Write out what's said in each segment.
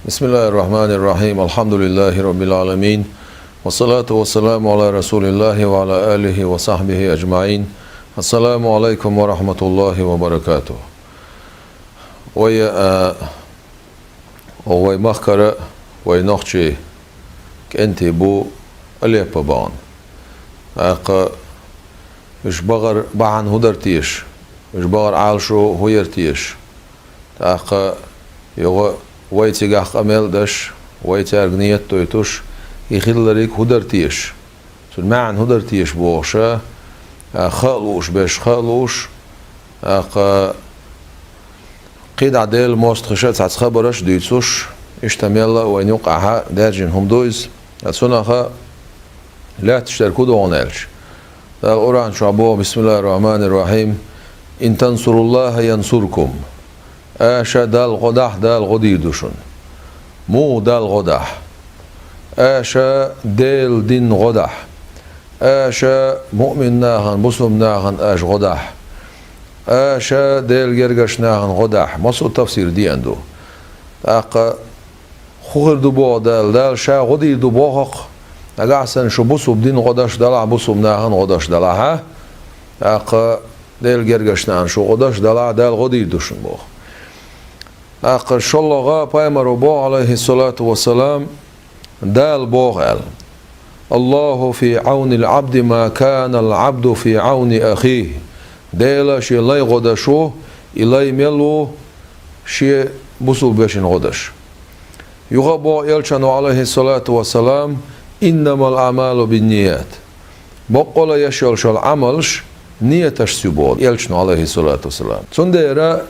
بسم الله الرحمن الرحيم الحمد لله رب العالمين والصلاة والسلام على رسول الله وعلى آله وصحبه أجمعين. السلام عليكم ورحمة الله وبركاته. وي مخكرة وي نخشي كأنتي بو أليب بان مش بغر بعن هدرتيش مش بغر عالشو هويرتيش يغو ويتيغاق أمل دش ويتارغنيت تويتوش يخلريك هدرتيش معنى هدرتيش بوغشا خالوش باش خالوش قيد عديل موست خشات ساعت خبرش ديتوش اشتميلا وين يوقعها دارجين هم دويز سنخا لا تشتركوا دونالش القرآن شعبوه بسم الله الرحمن الرحيم إن تنصروا الله ينصركم آشا دال غدح دال غديدوشن مو دال غدح آشا ديل دين غدح آشا مؤمن ناغن بسم ناغن آش غدح آشا ديل جرجش ناغن غدح مصو تفسير دي عنده خوغر دو دال شا غدي دو بوغق أحسن شو بسم دين غدش دلع بسم ناغن غدش دلع ديل جرجش ناغن شو غدش دلع دال غديدوشن بوغ آخر شلغا پیامبر با عليه الصلاة والسلام دال بوغل الله في عون العبد ما كان العبد في عون أخيه دال شي لاي غدشو إلي ملو شي بسول بشين غدش يغبو يلشن عليه الصلاة والسلام إنما الأعمال بالنيات بقول يشل شل عملش نيتش سبود يلشن عليه الصلاة والسلام سنديرا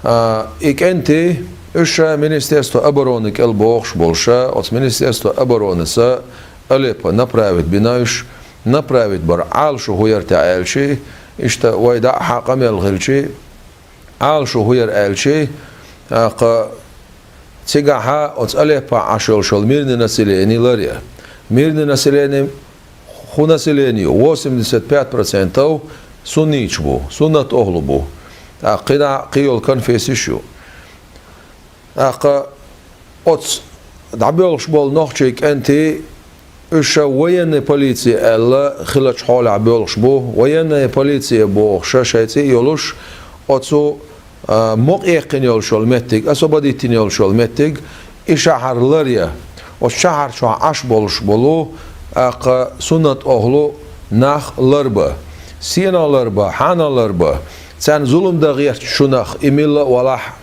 إنتي إشا Ministarstvo obrane البوخش بولشا от Ministarstvo obrane sa Алеппо направить бинаюш направить бар алшу хуярта алчи ишта вайда хакамел гылчи алшу хуяр алчи тигаха от Алеппо ашолшол мирное население лария мирное население ху население 85% сунничбу суннат оглубу قيل كونفيسيشو أوتس دعبيلش بول نخشيك أنتي إيشا وين بوليسي ألا خلش حال عبيلش بو وين بوليسي بو شاشيتي يولش أوتسو مقيقين يولشول متيج أصبديتين يولشول متيج إشهر لريا والشهر شو عش بولش بولو سنة أهلو نخ لربا سينا لربا حانا لربا سان ظلم دغير شنخ إميلا ولاح